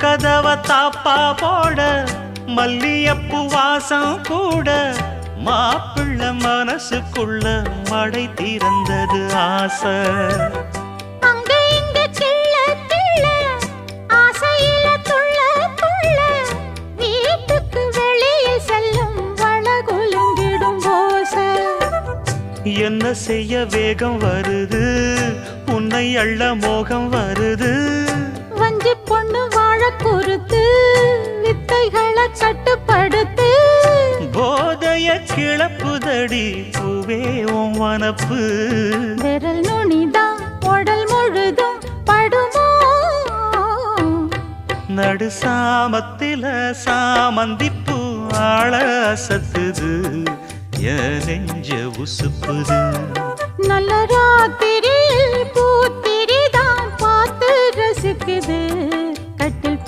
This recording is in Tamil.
கதவ தாப்பா போட மல்லியப்பு வாசம் கூட மாப்பிள்ள மனசுக்குள்ள மடை திறந்தது ஆசை. அங்க இங்க கிள்ள கிள்ள ஆசையில துள்ள துள்ள வீட்டுக்கு வெளியில் செல்லும் வளகுலுங்கிடும் ஓசை. என்ன செய்ய வேகம் வருது உன்னை அள்ள மோகம் வருது. வஞ்சி பொண்ணு வாழ குறுத்து வித்தைகளை கட்டுப்படுத்து. போதைய கிளப்புதடி பூவே உன் வனப்பு. விரல் நுனிதான் உடல் முழுதும் படுமோ. நடு சாமத்தில சாமந்திப்பூ ஆள அசத்துது என் நெஞ்ச உசுப்புது. நல்ல ராத்திரி